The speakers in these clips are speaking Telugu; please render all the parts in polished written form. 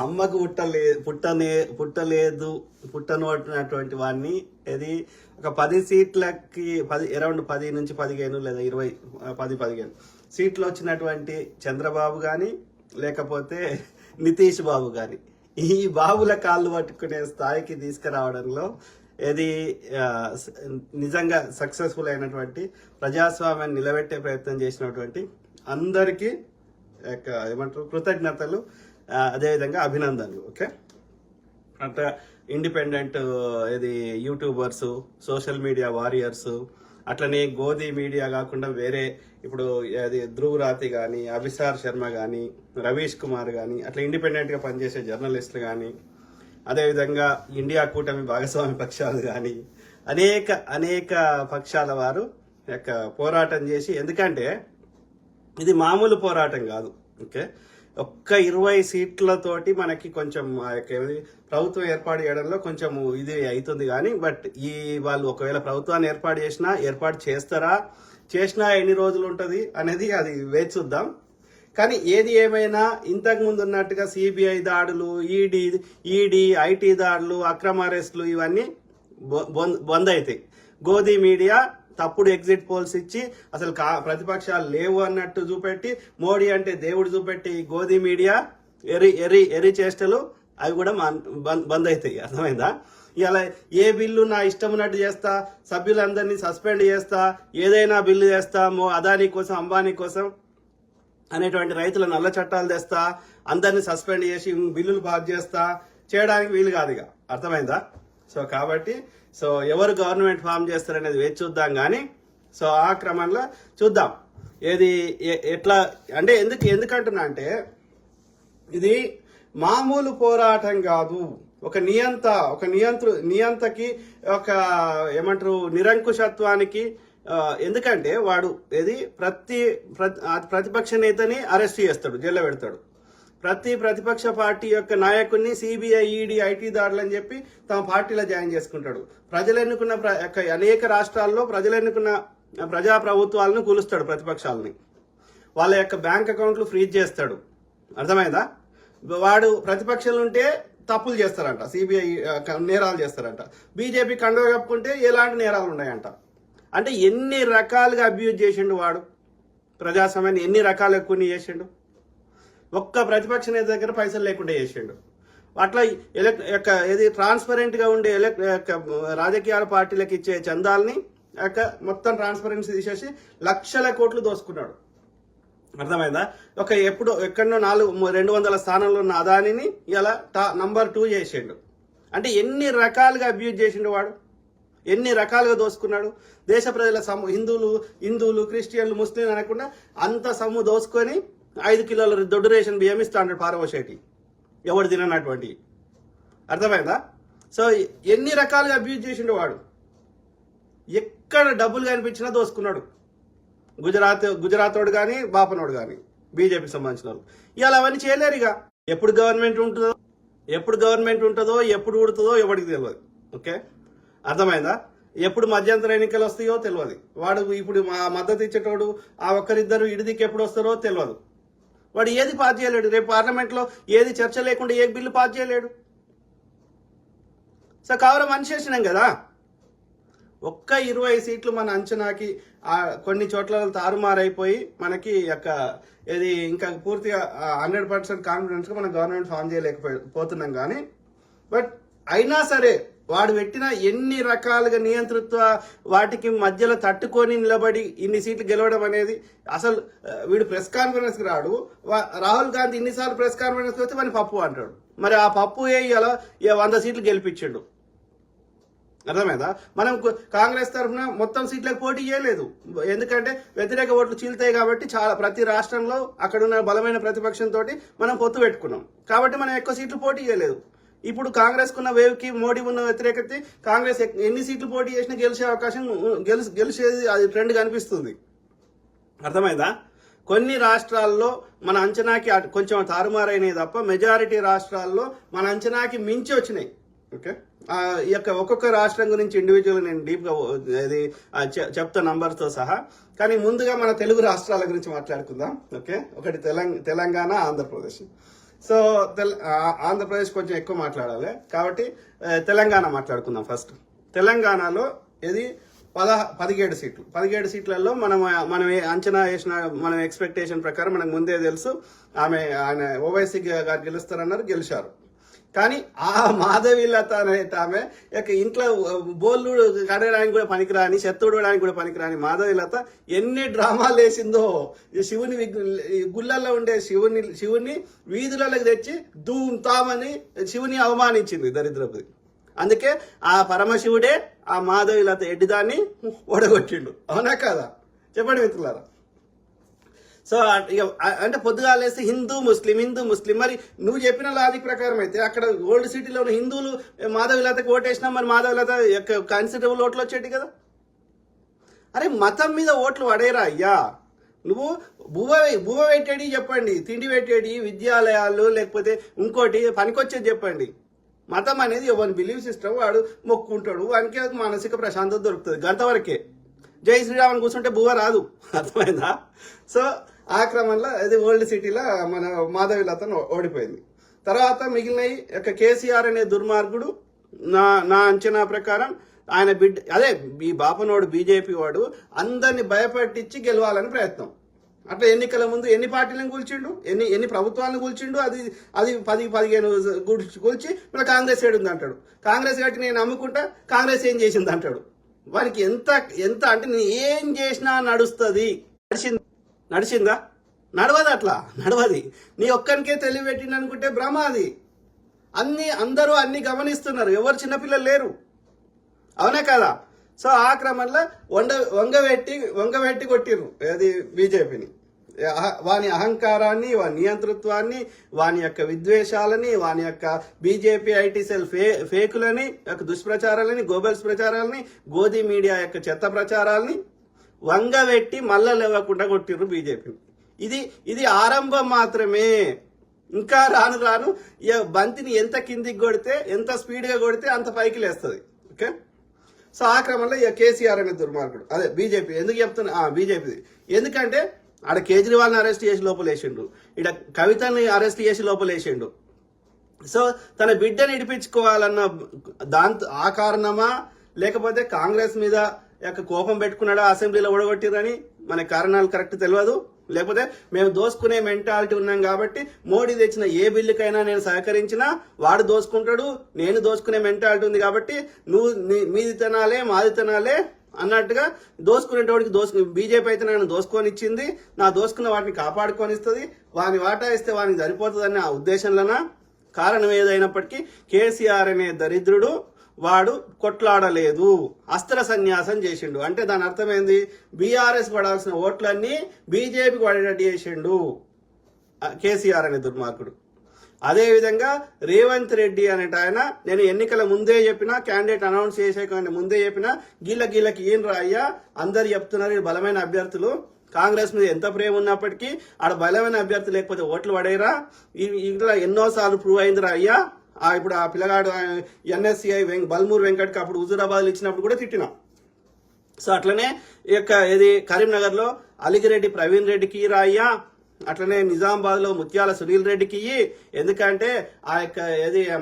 అమ్మకు పుట్టనటువంటి వాడిని ఇది ఒక 10 సీట్లకి అరౌండ్ 10 నుంచి 15 లేదా 20 10-15 సీట్లు వచ్చినటువంటి చంద్రబాబు కానీ లేకపోతే నితీష్ బాబు కానీ ఈ బాబుల కాళ్ళు పట్టుకునే స్థాయికి తీసుకురావడంలో ఇది నిజంగా సక్సెస్ఫుల్ అయినటువంటి ప్రజాస్వామ్యాన్ని నిలబెట్టే ప్రయత్నం చేసినటువంటి అందరికీ ఏమంటారు కృతజ్ఞతలు, అదేవిధంగా అభినందనలు. ఓకే, అంటే ఇండిపెండెంట్ ఇది యూట్యూబర్స్, సోషల్ మీడియా వారియర్స్, అట్లనే గోధి మీడియా కాకుండా వేరే ఇప్పుడు అది ధ్రువ్ రాతి కానీ, అభిసార్ శర్మ కానీ, రవీష్ కుమార్ కానీ, అట్లా ఇండిపెండెంట్గా పనిచేసే జర్నలిస్టులు కానీ, అదేవిధంగా ఇండియా కూటమి భాగస్వామి పక్షాలు కానీ అనేక పక్షాల వారు పోరాటం చేసి, ఎందుకంటే ఇది మామూలు పోరాటం కాదు. ఓకే, ఒక్క 20 సీట్లతోటి మనకి కొంచెం ప్రభుత్వం ఏర్పాటు చేయడంలో కొంచెం ఇది అవుతుంది కానీ, బట్ వాళ్ళు ఒకవేళ ప్రభుత్వాన్ని ఏర్పాటు చేసినా ఎన్ని రోజులు ఉంటుంది అనేది అది వేచి చూద్దాం. కానీ ఏది ఏమైనా ఇంతకు ముందు ఉన్నట్టుగా సిబిఐ దాడులు, ఈడీ ఐటీ దాడులు, అక్రమ అరెస్టులు ఇవన్నీ బంద్ అవుతాయి. గోధి మీడియా తప్పుడు ఎగ్జిట్ పోల్స్ ఇచ్చి అసలు ప్రతిపక్షాలు లేవు అన్నట్టు చూపెట్టి, మోడీ అంటే దేవుడు చూపెట్టి గోధి మీడియా ఎరి చేష్టలు అవి కూడా బంద్ అవుతాయి. అర్థమైందా? ఇలా ఏ బిల్లు నా ఇష్టం ఉన్నట్టు చేస్తా, సభ్యులందరినీ సస్పెండ్ చేస్తా, ఏదైనా బిల్లు చేస్తా, అదానీ కోసం అంబానీ కోసం అనేటువంటి రైతుల నల్ల చట్టాలు తెస్తా, అందరినీ సస్పెండ్ చేసి బిల్లులు పాస్ చేస్తా, చేయడానికి వీలు కాదు. ఇక అర్థమైందా? సో కాబట్టి ఎవరు గవర్నమెంట్ ఫామ్ చేస్తారనేది వేచి చూద్దాం కానీ, ఆ క్రమంలో చూద్దాం ఏది ఎట్లా అంటే ఎందుకంటున్నా అంటే ఇది మామూలు పోరాటం కాదు. ఒక నియంతకి ఒక ఏమంటారు నిరంకుశత్వానికి. ఎందుకంటే వాడు ప్రతిపక్ష నేతని అరెస్ట్ చేస్తాడు, జైల్లో పెడతాడు. ప్రతిపక్ష పార్టీ యొక్క నాయకుడిని సిబిఐ, ఈడీ, ఐటీ దాడులు అని చెప్పి తమ పార్టీలో జాయిన్ చేసుకుంటాడు. అనేక రాష్ట్రాల్లో ప్రజలు ఎన్నుకున్న ప్రజా ప్రభుత్వాలను కూలుస్తాడు, ప్రతిపక్షాలని. వాళ్ళ యొక్క బ్యాంక్ అకౌంట్లు ఫ్రీజ్ చేస్తాడు. అర్థమైందా? వాడు ప్రతిపక్షాలు ఉంటే తప్పులు చేస్తారంట, సిబిఐ నేరాలు చేస్తారంట. బీజేపీ కండువ కప్పుకుంటే ఎలాంటి నేరాలు ఉన్నాయంట. అంటే ఎన్ని రకాలుగా అబ్యూజ్ చేసిండు వాడు ప్రజాస్వామ్యాన్ని, ఎన్ని రకాలుగా కొన్ని చేసిండు. ఒక్క ప్రతిపక్ష నేత దగ్గర పైసలు లేకుండా చేసిండు. అట్లా ఏది ట్రాన్స్పరెంట్ గా ఉండే రాజకీయాల పార్టీలకు ఇచ్చే చందాలని మొత్తం ట్రాన్స్పరెన్సీ తీసేసి లక్షల కోట్లు దోసుకున్నాడు. అర్థమైందా? ఎక్కడో 200 స్థానంలో ఉన్న అదానిని ఇలా నంబర్ 2 చేసిండు. అంటే ఎన్ని రకాలుగా అబ్యూజ్ చేసిండు వాడు, ఎన్ని రకాలుగా దోసుకున్నాడు. దేశ ప్రజల హిందువులు, క్రిస్టియన్లు, ముస్లింలు అనకుండా అంత సొమ్ము దోసుకొని 5 కిలోల దొడ్డు రేషన్ బియ్యం ఇస్తాడు పారవశేటి, ఎవడు తిననటువంటి. అర్థమైందా? ఎన్ని రకాలుగా అబ్యూజ్ చేసిండు వాడు. ఎక్కడ డబ్బులు కనిపించినా దోసుకున్నాడు. గుజరాతోడు కానీ, బాపనోడు కానీ, బీజేపీకి సంబంధించిన వాళ్ళు ఇవాళ అవన్నీ చేయలేరు. ఇక ఎప్పుడు గవర్నమెంట్ ఉంటుందో ఎప్పుడు ఉడుతుందో ఎవరికి తెలియదు. ఓకే, అర్థమైందా? ఎప్పుడు మధ్యంతర ఎన్నికలు వస్తాయో తెలియదు. వాడు ఇప్పుడు మద్దతు ఇచ్చేటోడు ఆ ఒక్కరిద్దరు ఇడిదికి ఎప్పుడు వస్తారో తెలియదు. వాడు ఏది పాస్ చేయలేడు. రేపు పార్లమెంట్లో ఏది చర్చ లేకుండా ఏ బిల్లు పాస్ చేయలేడు. కావాల మనిషి చేసినాం కదా. ఒక్క 20 సీట్లు మన అంచనాకి కొన్ని చోట్ల తారుమారైపోయి మనకి ఇది ఇంకా పూర్తిగా 100% కాన్ఫిడెన్స్ గా మనం గవర్నమెంట్ ఫామ్ చేయలేకపోతున్నాం కానీ, బట్ అయినా సరే వాడు పెట్టిన ఎన్ని రకాలుగా నియంతృత్వ వాటికి మధ్యలో తట్టుకొని నిలబడి ఇన్ని సీట్లు గెలవడం అనేది అసలు వీడు ప్రెస్ కాన్ఫరెన్స్ కి రాడు. రాహుల్ గాంధీ ఇన్నిసార్లు ప్రెస్ కాన్ఫరెన్స్ కి వస్తే వాడిని పప్పు అంటాడు. మరి ఆ పప్పు ఇలా 100 సీట్లు గెలిపించాడు. అర్థమైందా? మనం కాంగ్రెస్ తరఫున మొత్తం సీట్లకు పోటీ చేయలేదు, ఎందుకంటే వ్యతిరేక ఓట్లు చీల్తాయి కాబట్టి. ప్రతి రాష్ట్రంలో అక్కడున్న బలమైన ప్రతిపక్షంతో మనం పొత్తు పెట్టుకున్నాం కాబట్టి మనం ఎక్కువ సీట్లు పోటీ చేయలేదు. ఇప్పుడు కాంగ్రెస్ కున్న వేవ్ కి మోడీ ఉన్న వ్యతిరేకత, కాంగ్రెస్ ఎన్ని సీట్లు పోటీ చేసినా గెలిచే అవకాశం గెలిచేది అది ట్రెండ్ కనిపిస్తుంది. అర్థమైందా? కొన్ని రాష్ట్రాల్లో మన అంచనాకి కొంచెం తారుమారైనవి తప్ప మెజారిటీ రాష్ట్రాల్లో మన అంచనాకి మించి వచ్చినాయి. ఓకే, ఈ యొక్క ఒక్కొక్క రాష్ట్రం గురించి ఇండివిజువల్ నేను డీప్గా చెప్తా నంబర్తో సహా. కానీ ముందుగా మన తెలుగు రాష్ట్రాల గురించి మాట్లాడుకుందాం. ఓకే, ఒకటి తెలంగాణ, ఆంధ్రప్రదేశ్. సో ఆంధ్రప్రదేశ్ కొంచెం ఎక్కువ మాట్లాడాలి కాబట్టి తెలంగాణ మాట్లాడుకుందాం ఫస్ట్. తెలంగాణలో ఇది 17 సీట్లలో మనం అంచనా వేసిన మన ఎక్స్పెక్టేషన్ ప్రకారం మనకు ముందే తెలుసు ఆయన ఓవైసీ గారు గెలుస్తారన్నారు, గెలిచారు. కానీ ఆ మాధవీలత అనేట ఆమె ఇంట్లో బోళ్ళు కడగడానికి కూడా పనికిరాని, చెత్త ఉడవడానికి కూడా పనికిరాని మాధవీలత ఎన్ని డ్రామాలు వేసిందో. శివుని గుళ్ళల్లో ఉండే శివుని వీధులలోకి తెచ్చి తామని శివుని అవమానించింది దరిద్రపుది. అందుకే ఆ పరమశివుడే ఆ మాధవీలత ఎడ్డిదాన్ని ఓడగొట్టిండు. అవునా కాదా చెప్పండి మిత్రులారా. సో అంటే పొద్దుగాలేస్తే హిందూ ముస్లిం మరి నువ్వు చెప్పిన లాజిక్ ప్రకారం అయితే అక్కడ ఓల్డ్ సిటీలో ఉన్న హిందువులు మాధవీలతకు ఓటేసినా మరి మాధవీలత కన్సిడరబుల్ ఓట్లు వచ్చేటి కదా. అరే మతం మీద ఓట్లు పడేరా అయ్యా. నువ్వు బువ్వ పెట్టేది చెప్పండి, తిండి పెట్టేది విద్యాలయాలు లేకపోతే ఇంకోటి పనికొచ్చేది చెప్పండి. మతం అనేది ఎవరి బిలీవ్ సిస్టమ్, వాడు మొక్కుంటాడు, వానికి మానసిక ప్రశాంతత దొరుకుతుంది, గంతవరకే. జై శ్రీరామన్ కూర్చుంటే బువ్వ రాదు, అర్థమైందా. సో ఆ క్రమంలో అది ఓల్డ్ సిటీలో మన మాధవీలతను ఓడిపోయింది. తర్వాత మిగిలిన కేసీఆర్ అనే దుర్మార్గుడు నా అంచనా ప్రకారం ఆయన అదే ఈ బాపనోడు బీజేపీ వాడు అందరిని భయపెట్టించి గెలవాలని ప్రయత్నం. అట్లా ఎన్నికల ముందు ఎన్ని పార్టీలను కూల్చిండు, ఎన్ని ప్రభుత్వాలను కూల్చిండు, అది 10-15 కూల్చి మన కాంగ్రెస్ ఏడుంది అంటాడు. కాంగ్రెస్ గట్టి నేను నమ్ముకుంటా, కాంగ్రెస్ ఏం చేసింది అంటాడు. వానికి ఎంత అంటే నేను ఏం చేసినా నడుస్తుంది. నడిచిందా? నడవదు, అట్లా నడవది. నీ ఒక్కరికే తెలివి పెట్టింది అనుకుంటే భ్రమ అది. అందరూ అన్ని గమనిస్తున్నారు, ఎవరు చిన్నపిల్లలు లేరు, అవునా కదా. సో ఆ క్రమంలో వంగబెట్టి కొట్టిర్రు అది బీజేపీని. వాని అహంకారాన్ని, వాని నియంతృత్వాన్ని, వాని యొక్క విద్వేషాలని, వాని యొక్క బీజేపీ ఐటీ సెల్ ఫేకులని, దుష్ప్రచారాలని, గోబెల్స్ ప్రచారాలని, గోధి మీడియా యొక్క చెత్త ప్రచారాలని వంగబెట్టి మళ్ళా లేవకుండా కొట్టిర్రు బీజేపీని. ఇది ఆరంభం మాత్రమే. ఇంకా రాను బంతిని ఎంత కిందికి కొడితే, ఎంత స్పీడ్గా కొడితే అంత పైకి లేస్తుంది. ఓకే. సో ఆ క్రమంలో కేసీఆర్ అనే దుర్మార్గుడు, అదే బీజేపీ. ఎందుకు చెప్తున్నా బీజేపీ? ఎందుకంటే ఆడ కేజ్రీవాల్ని అరెస్ట్ చేసి లోపలేసిండు, ఈడ కవితని అరెస్ట్ చేసి లోపలేసిండు. సో తన బిడ్డని ఇడిపించుకోవాలన్న దాంతో ఆ కారణమా, లేకపోతే కాంగ్రెస్ మీద కోపం పెట్టుకున్నాడా అసెంబ్లీలో ఓడగొట్టిరని మన కారణాలు కరెక్ట్ తెలియదు. లేకపోతే మేము దోసుకునే మెంటాలిటీ ఉన్నాం కాబట్టి మోడీ తెచ్చిన ఏ బిల్లుకైనా నేను సహకరించినా వాడు దోసుకుంటాడు, నేను దోసుకునే మెంటాలిటీ ఉంది కాబట్టి నువ్వు మీది తినాలే మాది తినాలే అన్నట్టుగా దోసుకునేటోడికి బీజేపీ అయితే నన్ను దోసుకొని ఇచ్చింది, నా దోసుకున్న వాటిని కాపాడుకొని ఇస్తుంది, వాని వాటా ఇస్తే వానికి సరిపోతుందనే ఆ ఉద్దేశంలోనా. కారణం ఏదైనప్పటికీ కేసీఆర్ అనే దరిద్రుడు వాడు కొట్లాడలేదు, అస్త్ర సన్యాసం చేసిండు. అంటే దాని అర్థమైంది, బీఆర్ఎస్ పడాల్సిన ఓట్లన్నీ బీజేపీకి పడేటట్టు చేసిండు కేసీఆర్ అనే దుర్మార్గుడు. అదేవిధంగా రేవంత్ రెడ్డి అనేట ఆయన, నేను ఎన్నికల ముందే చెప్పినా, క్యాండిడేట్ అనౌన్స్ చేసే ముందే చెప్పినా, గీళ్ళకి ఏం రాయ్యా అందరు చెప్తున్నారు బలమైన అభ్యర్థులు, కాంగ్రెస్ మీద ఎంత ప్రేమ ఉన్నప్పటికీ ఆడ బలమైన అభ్యర్థి లేకపోతే ఓట్లు పడేరా, ఇట్లా ఎన్నోసార్లు ప్రూవ్ అయిందిరా అయ్యా. ఇప్పుడు ఆ పిల్లగాడు ఎన్ఎస్సిఐ బల్మూర్ వెంకట్కి అప్పుడు హుజూరాబాద్లు ఇచ్చినప్పుడు కూడా తిట్టినా. సో అట్లనే ఇది కరీంనగర్లో అలిగిరెడ్డి ప్రవీణ్ రెడ్డికి రాయ్యా, అట్లనే నిజామాబాద్ లో ముత్యాల సునీల్ రెడ్డికి ఎందుకంటే ఆ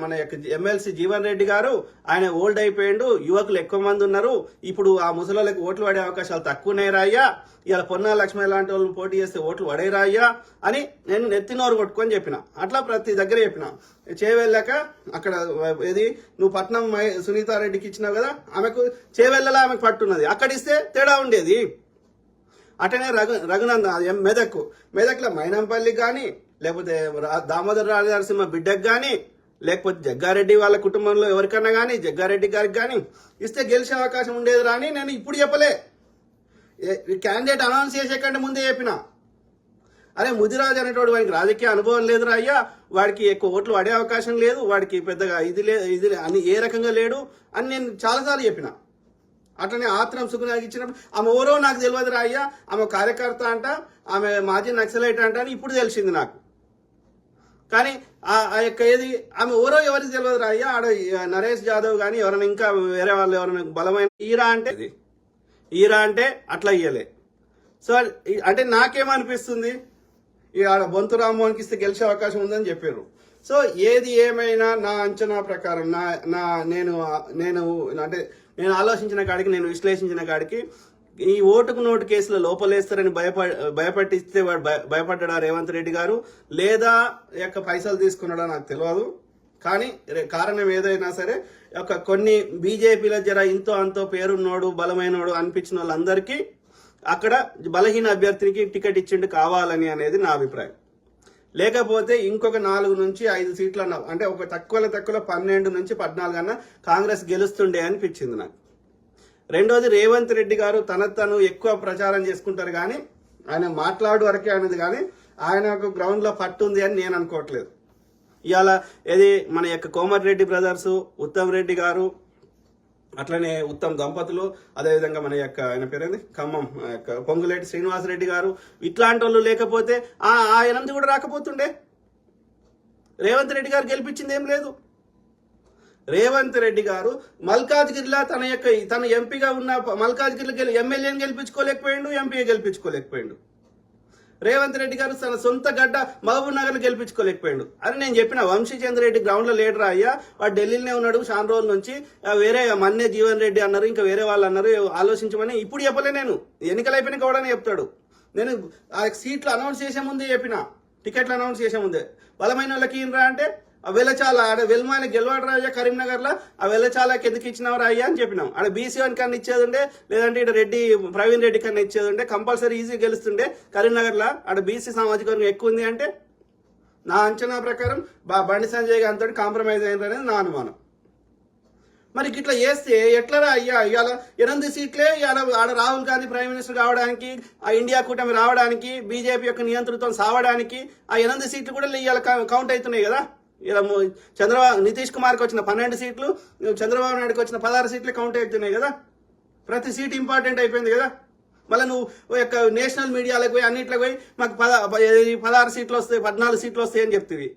మన ఎమ్మెల్సీ జీవన్ రెడ్డి గారు ఆయన ఓల్డ్ అయిపోయిండు, యువకులు ఎక్కువ మంది ఉన్నారు, ఇప్పుడు ఆ ముసలికి ఓట్లు పడే అవకాశాలు తక్కువనే రాయ్యా, ఇలా పొన్నా లక్ష్మి లాంటి వాళ్ళు పోటీ చేస్తే ఓట్లు పడేరాయ్యా అని నేను నెత్తినోరు కొట్టుకొని చెప్పిన. అట్లా ప్రతి దగ్గర చెప్పిన. చేవెళ్ళాక అక్కడ నువ్వు పట్నం సునీతారెడ్డికి ఇచ్చినావు కదా, ఆమెకు చేవెళ్ళలా ఆమెకు పట్టున్నది, అక్కడ ఇస్తే తేడా ఉండేది. అటనే రఘునందన్ మెదక్లో మైనంపల్లికి కానీ, లేకపోతే దామోదర్ రాజనరసింహ బిడ్డకు కానీ, లేకపోతే జగ్గారెడ్డి వాళ్ళ కుటుంబంలో ఎవరికన్నా కానీ, జగ్గారెడ్డి గారికి కానీ ఇస్తే గెలిచే అవకాశం ఉండేది రాని నేను ఇప్పుడు చెప్పలే, క్యాండిడేట్ అనౌన్స్ చేసే కంటే ముందే చెప్పిన. అరే ముదిరాజు అనేటోడు వాడికి రాజకీయ అనుభవం లేదురా అయ్యా, వాడికి ఎక్కువ ఓట్లు పడే అవకాశం లేదు, వాడికి పెద్దగా ఇది అని ఏ రకంగా లేడు అని నేను చాలాసార్లు చెప్పిన. అట్లనే ఆత్రం సుఖనాకి ఇచ్చినప్పుడు ఆమె ఎవరో నాకు తెలియదు రా అయ్యా, ఆమె కార్యకర్త అంట, ఆమె మాజీ నక్సలైట్ అంట అని ఇప్పుడు తెలిసింది నాకు. కానీ ఆ యొక్క ఆమె ఎవరికి తెలియదు రా అయ్యా. ఆడ నరేష్ యాదవ్ కానీ ఎవరైనా ఇంకా వేరే వాళ్ళు ఎవరైనా బలమైన ఈరా అంటే అట్లా ఇయ్యలే. సో అంటే నాకేమనిపిస్తుంది, ఈ ఆడ బొంతు రామ్మోహన్కి ఇస్తే గెలిచే అవకాశం ఉందని చెప్పారు. సో ఏది ఏమైనా నా అంచనా ప్రకారం నేను ఆలోచించిన కాడికి, నేను విశ్లేషించిన కాడికి ఈ ఓటుకు నోటు కేసులో లోపలేస్తారని భయపట్టిస్తే వాడు భయపడ్డా రేవంత్ రెడ్డి గారు, లేదా యొక్క పైసలు తీసుకున్నాడా నాకు తెలియదు. కానీ కారణం ఏదైనా సరే కొన్ని బీజేపీలో జర ఇంతో అంతో పేరున్నోడు బలమైనోడు అనిపించిన వాళ్ళందరికీ అక్కడ బలహీన అభ్యర్థికి టికెట్ ఇచ్చిండు కావాలని అనేది నా అభిప్రాయం. లేకపోతే ఇంకొక 4 నుంచి 5 సీట్లు అన్నా, అంటే ఒక తక్కువ 12 నుంచి 14 అన్నా కాంగ్రెస్ గెలుస్తుండే అనిపించింది నాకు. రెండోది, రేవంత్ రెడ్డి గారు తను ఎక్కువ ప్రచారం చేసుకుంటారు కానీ ఆయన మాట్లాడు వరకే అనేది, కానీ ఆయనకు గ్రౌండ్ లో పట్టు ఉంది అని నేను అనుకోవట్లేదు. ఇవాళ ఏది మన యొక్క కోమటిరెడ్డి బ్రదర్స్, ఉత్తమ్ రెడ్డి గారు, అట్లనే ఉత్తమ్ దంపతులు, అదేవిధంగా మన యొక్క ఆయన పేరేంది ఖమ్మం పొంగులేటి శ్రీనివాసరెడ్డి గారు, ఇట్లాంటి వాళ్ళు లేకపోతే ఆయనంది కూడా రాకపోతుండే. రేవంత్ రెడ్డి గారు గెలిపించింది ఏం లేదు. రేవంత్ రెడ్డి గారు మల్కాజ్గిరిలో తన ఎంపీగా ఉన్న మల్కాజ్గిరిలో ఎమ్మెల్యేని గెలిపించుకోలేకపోయిండు, ఎంపీ గెలిపించుకోలేకపోయిండు. రేవంత్ రెడ్డి గారు తన సొంత గడ్డ మహబూబ్ నగర్ లో గెలిపించుకోలేకపోయిండు అని నేను చెప్పిన. వంశీచంద్ర రెడ్డి గ్రౌండ్ లో లీడర్ అయ్యా, వాడు ఢిల్లీలోనే ఉన్నాడు చాలా రోజుల నుంచి. వేరే మన్నే జీవన్ రెడ్డి అన్నారు, ఇంకా వేరే వాళ్ళు అన్నారు, ఆలోచించమని ఇప్పుడు చెప్పలే. నేను ఎన్నికలు అయిపోయినా కూడా చెప్తాడు. నేను ఆ సీట్లు అనౌన్స్ చేసే ముందే చెప్పిన, టికెట్లు అనౌన్స్ చేసే ముందే బలమైన వాళ్ళకి ఈయనరా అంటే ఆ వెల్లచాల ఆడ వెల్మాని గెలవాడు రాయ్యా కరీంనగర్ లో, ఆ వెల్లచాలకి ఎందుకు ఇచ్చినవారు అయ్యా అని చెప్పినాం. ఆడ బీసీ వన్ కన్నా ఇచ్చేది ఉండే, లేదంటే ఇక్కడ ప్రవీణ్ రెడ్డి కన్నా ఇచ్చేది ఉండే, కంపల్సరీ ఈజీ గెలుస్తుండే కరీంనగర్ లో. ఆడ బీసీ సామాజిక వర్గం ఎక్కువ ఉంది అంటే నా అంచనా ప్రకారం బండి సంజయ్ గారితో కాంప్రమైజ్ అయిందనేది నా అనుమానం. మరి ఇట్లా చేస్తే ఎట్లరా అయ్యా? ఇవాళ 8 సీట్లే ఆడ రాహుల్ గాంధీ ప్రైమ్ మినిస్టర్ కావడానికి, ఆ ఇండియా కూటమి రావడానికి, బీజేపీ యొక్క నియంతృత్వం సావడానికి ఆ 8 సీట్లు కూడా ఇవాళ కౌంట్ అవుతున్నాయి కదా. ఇలా నితీష్ కుమార్కి వచ్చిన 12 సీట్లు, చంద్రబాబు నాయుడుకి వచ్చిన 16 సీట్లు కౌంట్ అవుతున్నాయి కదా. ప్రతి సీట్ ఇంపార్టెంట్ అయిపోయింది కదా. మళ్ళీ నువ్వు యొక్క నేషనల్ మీడియాలకు పోయి అన్నిట్లోకి పోయి మాకు 16 సీట్లు వస్తాయి, 14 సీట్లు వస్తాయి అని చెప్తివి.